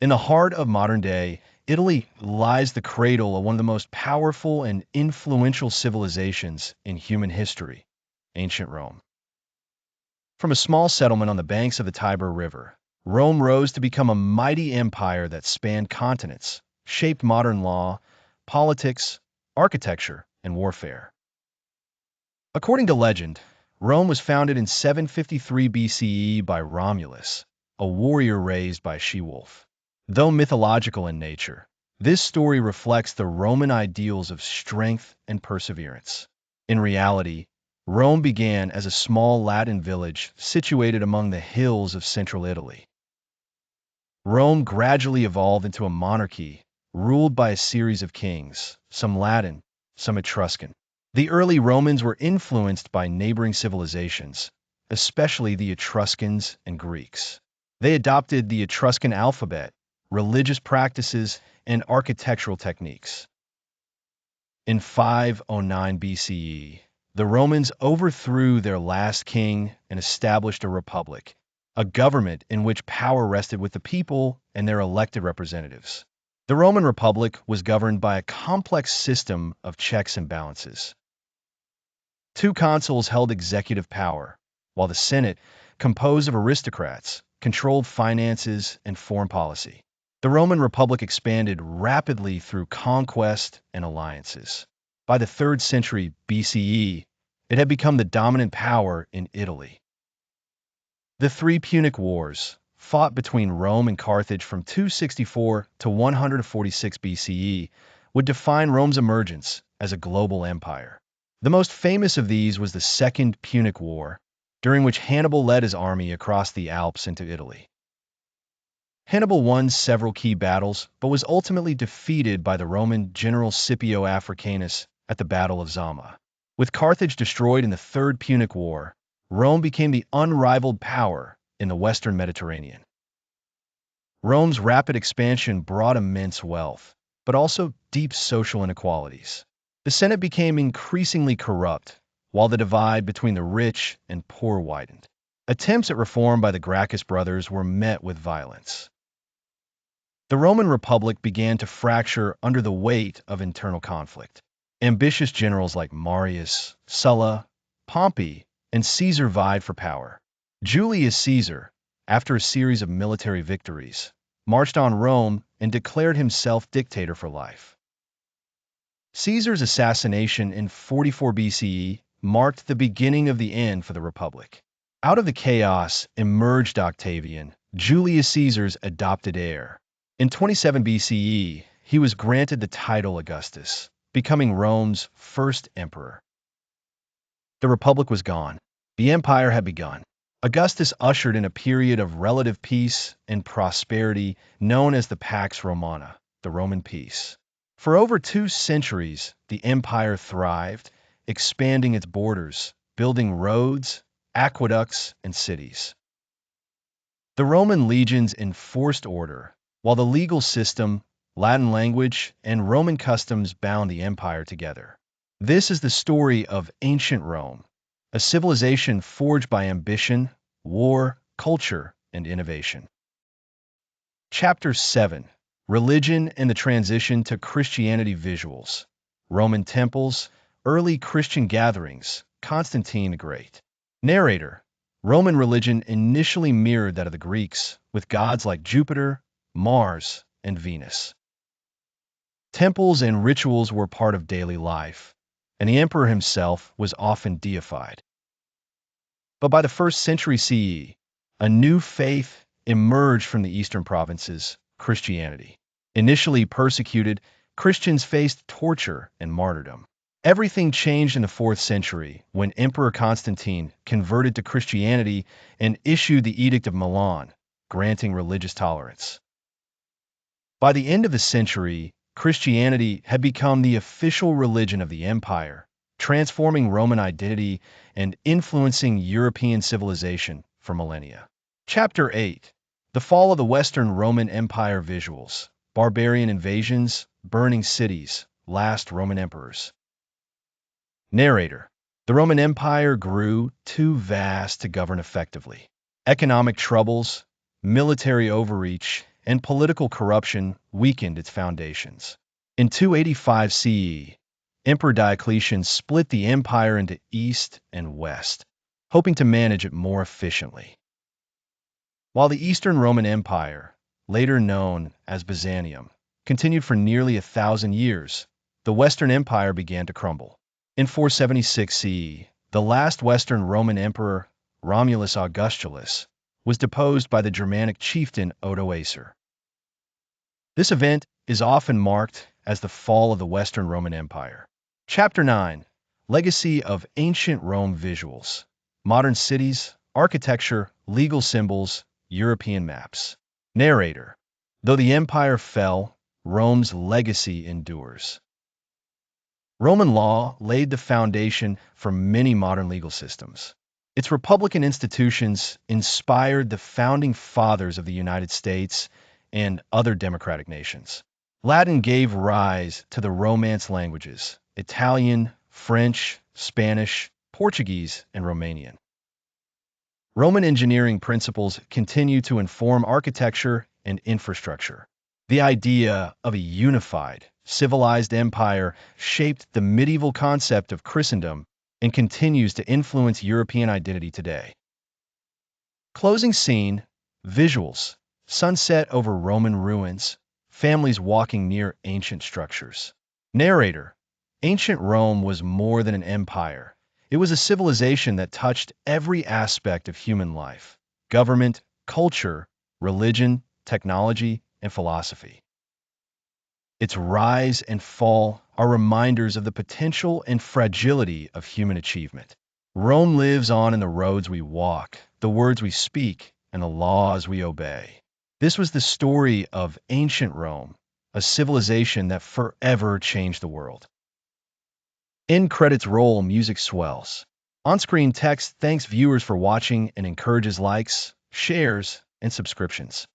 In the heart of modern day, Italy lies the cradle of one of the most powerful and influential civilizations in human history, ancient Rome. From a small settlement on the banks of the Tiber River, Rome rose to become a mighty empire that spanned continents, shaped modern law, politics, architecture, and warfare. According to legend, Rome was founded in 753 BCE by Romulus, a warrior raised by a she-wolf. Though mythological in nature, this story reflects the Roman ideals of strength and perseverance. In reality, Rome began as a small Latin village situated among the hills of central Italy. Rome gradually evolved into a monarchy ruled by a series of kings, some Latin, some Etruscan. The early Romans were influenced by neighboring civilizations, especially the Etruscans and Greeks. They adopted the Etruscan alphabet, religious practices, and architectural techniques. In 509 BCE, the Romans overthrew their last king and established a republic, a government in which power rested with the people and their elected representatives. The Roman Republic was governed by a complex system of checks and balances. Two consuls held executive power, while the Senate, composed of aristocrats, controlled finances and foreign policy. The Roman Republic expanded rapidly through conquest and alliances. By the 3rd century BCE, it had become the dominant power in Italy. The Three Punic Wars, fought between Rome and Carthage from 264 to 146 BCE, would define Rome's emergence as a global empire. The most famous of these was the Second Punic War, during which Hannibal led his army across the Alps into Italy. Hannibal won several key battles, but was ultimately defeated by the Roman general Scipio Africanus at the Battle of Zama. With Carthage destroyed in the Third Punic War, Rome became the unrivaled power in the Western Mediterranean. Rome's rapid expansion brought immense wealth, but also deep social inequalities. The Senate became increasingly corrupt, while the divide between the rich and poor widened. Attempts at reform by the Gracchus brothers were met with violence. The Roman Republic began to fracture under the weight of internal conflict. Ambitious generals like Marius, Sulla, Pompey, and Caesar vied for power. Julius Caesar, after a series of military victories, marched on Rome and declared himself dictator for life. Caesar's assassination in 44 BCE marked the beginning of the end for the Republic. Out of the chaos emerged Octavian, Julius Caesar's adopted heir. In 27 BCE, he was granted the title Augustus, becoming Rome's first emperor. The Republic was gone. The empire had begun. Augustus ushered in a period of relative peace and prosperity known as the Pax Romana, the Roman peace. For over 2 centuries, the empire thrived, expanding its borders, building roads, aqueducts, and cities. The Roman legions enforced order, while the legal system, Latin language, and Roman customs bound the empire together. This is the story of ancient Rome, a civilization forged by ambition, war, culture, and innovation. Chapter 7: Religion and the Transition to Christianity. Visuals. Roman temples, early Christian gatherings, Constantine the Great. Narrator: Roman religion initially mirrored that of the Greeks, with gods like Jupiter, Mars, and Venus. Temples and rituals were part of daily life, and the emperor himself was often deified. But by the 1st century CE, a new faith emerged from the eastern provinces, Christianity. Initially persecuted, Christians faced torture and martyrdom. Everything changed in the 4th century when Emperor Constantine converted to Christianity and issued the Edict of Milan, granting religious tolerance. By the end of the century, Christianity had become the official religion of the empire, transforming Roman identity and influencing European civilization for millennia. Chapter 8: The Fall of the Western Roman Empire. Visuals. Barbarian invasions, burning cities, last Roman emperors. Narrator: The Roman Empire grew too vast to govern effectively. Economic troubles, military overreach, and political corruption weakened its foundations. In 285 CE, Emperor Diocletian split the empire into East and West, hoping to manage it more efficiently. While the Eastern Roman Empire, later known as Byzantium, continued for nearly 1,000 years, the Western Empire began to crumble. In 476 CE, the last Western Roman emperor, Romulus Augustulus, was deposed by the Germanic chieftain Odoacer. This event is often marked as the fall of the Western Roman Empire. Chapter 9: Legacy of Ancient Rome Visuals. Modern cities, architecture, legal symbols, European maps. Narrator: Though the empire fell, Rome's legacy endures. Roman law laid the foundation for many modern legal systems. Its republican institutions inspired the founding fathers of the United States and other democratic nations. Latin gave rise to the Romance languages: Italian, French, Spanish, Portuguese, and Romanian. Roman engineering principles continue to inform architecture and infrastructure. The idea of a unified, civilized empire shaped the medieval concept of Christendom and continues to influence European identity today. Closing scene: visuals, sunset over Roman ruins, families walking near ancient structures. Narrator: Ancient Rome was more than an empire. It was a civilization that touched every aspect of human life: government, culture, religion, technology, and philosophy. Its rise and fall are reminders of the potential and fragility of human achievement. Rome lives on in the roads we walk, the words we speak, and the laws we obey. This was the story of ancient Rome, a civilization that forever changed the world. End credits roll, music swells. On-screen text thanks viewers for watching and encourages likes, shares, and subscriptions.